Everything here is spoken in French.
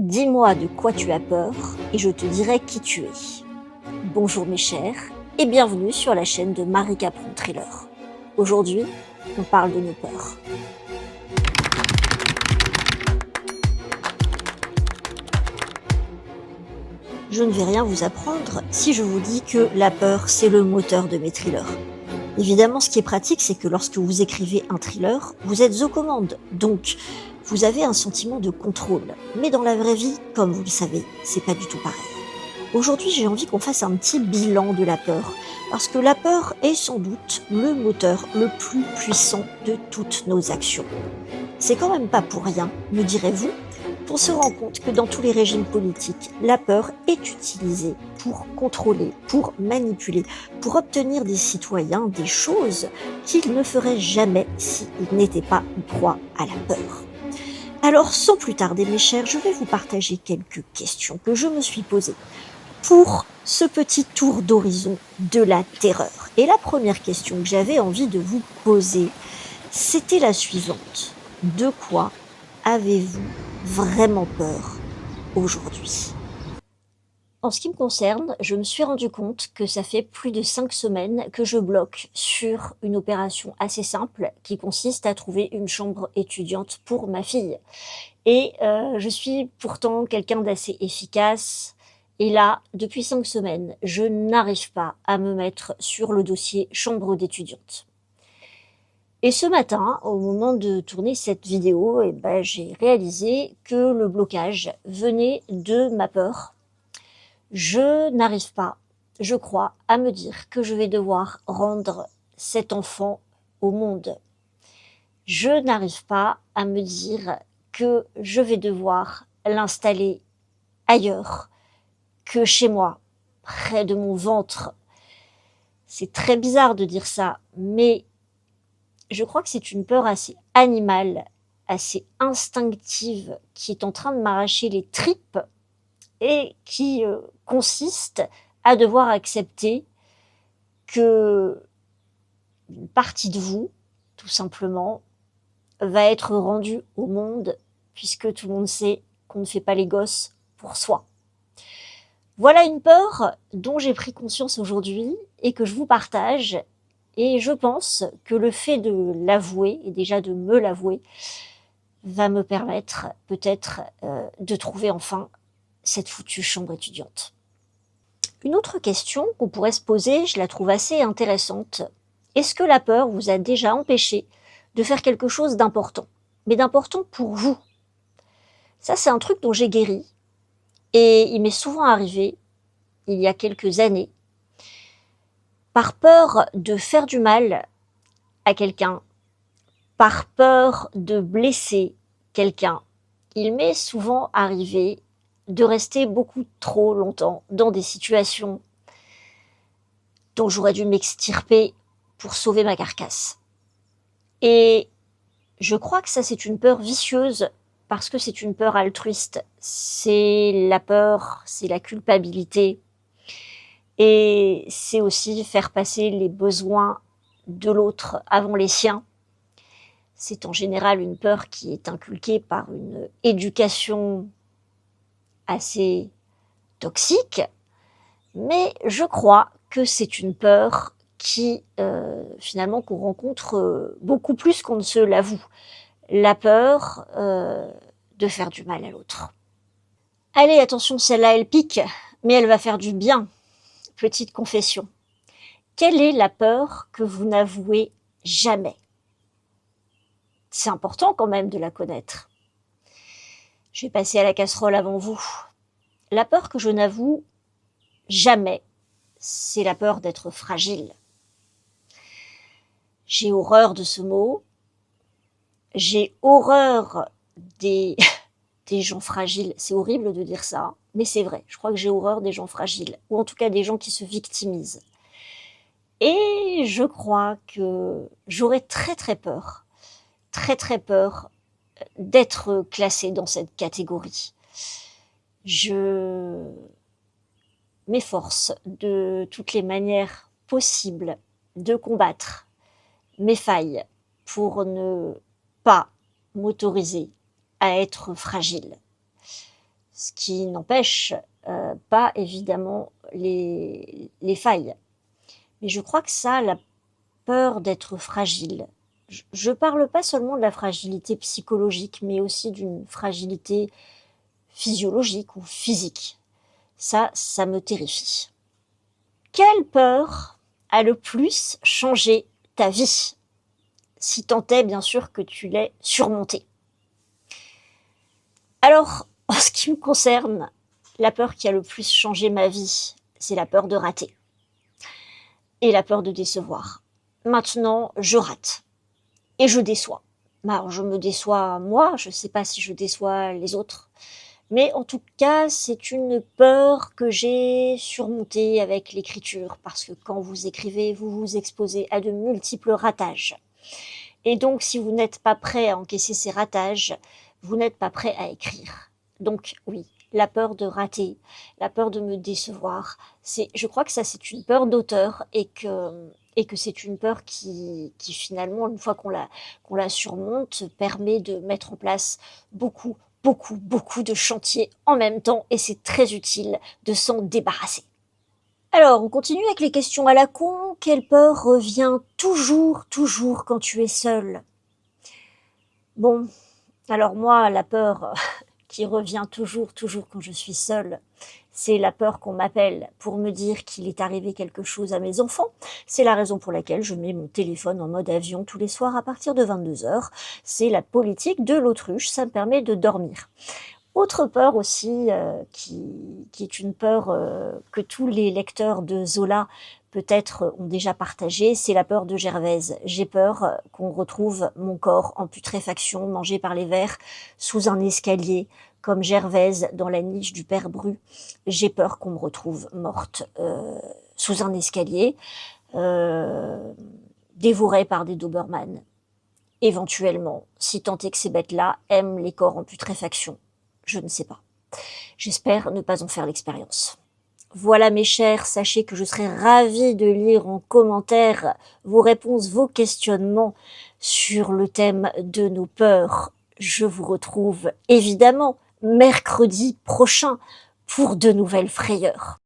Dis-moi de quoi tu as peur et je te dirai qui tu es. Bonjour mes chers et bienvenue sur la chaîne de Marie Capron Thriller. Aujourd'hui, on parle de nos peurs. Je ne vais rien vous apprendre si je vous dis que la peur, c'est le moteur de mes thrillers. Évidemment, ce qui est pratique, c'est que lorsque vous écrivez un thriller, vous êtes aux commandes, donc vous avez un sentiment de contrôle. Mais dans la vraie vie, comme vous le savez, c'est pas du tout pareil. Aujourd'hui, j'ai envie qu'on fasse un petit bilan de la peur, parce que la peur est sans doute le moteur le plus puissant de toutes nos actions. C'est quand même pas pour rien, me direz-vous, qu'on se rend compte que dans tous les régimes politiques, la peur est utilisée pour contrôler, pour manipuler, pour obtenir des citoyens des choses qu'ils ne feraient jamais s'ils n'étaient pas en proie à la peur. Alors, sans plus tarder, mes chers, je vais vous partager quelques questions que je me suis posées pour ce petit tour d'horizon de la terreur. Et la première question que j'avais envie de vous poser, c'était la suivante. De quoi avez-vous vraiment peur aujourd'hui? En ce qui me concerne, je me suis rendu compte que ça fait plus de 5 semaines que je bloque sur une opération assez simple qui consiste à trouver une chambre étudiante pour ma fille. Et je suis pourtant quelqu'un d'assez efficace. Et là, depuis 5 semaines, je n'arrive pas à me mettre sur le dossier chambre d'étudiante. Et ce matin, au moment de tourner cette vidéo, j'ai réalisé que le blocage venait de ma peur. Je n'arrive pas, je crois, à me dire que je vais devoir rendre cet enfant au monde. Je n'arrive pas à me dire que je vais devoir l'installer ailleurs que chez moi, près de mon ventre. C'est très bizarre de dire ça, mais je crois que c'est une peur assez animale, assez instinctive, qui est en train de m'arracher les tripes et qui consiste à devoir accepter que une partie de vous, tout simplement, va être rendue au monde, puisque tout le monde sait qu'on ne fait pas les gosses pour soi. Voilà une peur dont j'ai pris conscience aujourd'hui et que je vous partage. Et je pense que le fait de l'avouer, et déjà de me l'avouer, va me permettre peut-être de trouver enfin cette foutue chambre étudiante. Une autre question qu'on pourrait se poser, je la trouve assez intéressante. Est-ce que la peur vous a déjà empêché de faire quelque chose d'important, mais d'important pour vous? Ça, c'est un truc dont j'ai guéri, et il m'est souvent arrivé, il y a quelques années, par peur de faire du mal à quelqu'un, par peur de blesser quelqu'un. Il m'est souvent arrivé de rester beaucoup trop longtemps dans des situations dont j'aurais dû m'extirper pour sauver ma carcasse. Et je crois que ça, c'est une peur vicieuse parce que c'est une peur altruiste. C'est la peur, c'est la culpabilité. Et c'est aussi faire passer les besoins de l'autre avant les siens. C'est en général une peur qui est inculquée par une éducation assez toxique, mais je crois que c'est une peur qui, finalement, qu'on rencontre beaucoup plus qu'on ne se l'avoue. La peur de faire du mal à l'autre. Allez, attention, celle-là, elle pique, mais elle va faire du bien. Petite confession. Quelle est la peur que vous n'avouez jamais? C'est important quand même de la connaître. Je vais passer à la casserole avant vous. La peur que je n'avoue jamais, c'est la peur d'être fragile. J'ai horreur de ce mot. J'ai horreur des gens fragiles. C'est horrible de dire ça, mais c'est vrai. Je crois que j'ai horreur des gens fragiles, ou en tout cas des gens qui se victimisent. Et je crois que j'aurais très très peur d'être classée dans cette catégorie. Je m'efforce de toutes les manières possibles de combattre mes failles pour ne pas m'autoriser à être fragile. Ce qui n'empêche pas évidemment les failles. Mais je crois que ça, la peur d'être fragile. Je parle pas seulement de la fragilité psychologique, mais aussi d'une fragilité physiologique ou physique. Ça me terrifie. Quelle peur a le plus changé ta vie? Si tant est, bien sûr, que tu l'aies surmontée. Alors, en ce qui me concerne, la peur qui a le plus changé ma vie, c'est la peur de rater. Et la peur de décevoir. Maintenant, je rate. Et je déçois. Alors, je me déçois moi, je ne sais pas si je déçois les autres. Mais en tout cas, c'est une peur que j'ai surmontée avec l'écriture, parce que quand vous écrivez, vous vous exposez à de multiples ratages. Et donc, si vous n'êtes pas prêt à encaisser ces ratages, vous n'êtes pas prêt à écrire. Donc, oui, la peur de rater, la peur de me décevoir, je crois que ça, c'est une peur d'auteur et que c'est une peur qui finalement, une fois qu'on la surmonte, permet de mettre en place beaucoup de chantiers en même temps et c'est très utile de s'en débarrasser. Alors, on continue avec les questions à la con. Quelle peur revient toujours quand tu es seul? Bon, alors moi, la peur qui revient toujours quand je suis seule, c'est la peur qu'on m'appelle pour me dire qu'il est arrivé quelque chose à mes enfants. C'est la raison pour laquelle je mets mon téléphone en mode avion tous les soirs à partir de 22h. C'est la politique de l'autruche, ça me permet de dormir. Autre peur aussi, qui est une peur que tous les lecteurs de Zola peut-être ont déjà partagée, c'est la peur de Gervaise. J'ai peur qu'on retrouve mon corps en putréfaction, mangé par les vers, sous un escalier, comme Gervaise dans la niche du père Bru. J'ai peur qu'on me retrouve morte sous un escalier, dévorée par des Doberman. Éventuellement, si tant est que ces bêtes-là aiment les corps en putréfaction. Je ne sais pas. J'espère ne pas en faire l'expérience. Voilà mes chers, sachez que je serai ravie de lire en commentaire vos réponses, vos questionnements sur le thème de nos peurs. Je vous retrouve évidemment mercredi prochain pour de nouvelles frayeurs.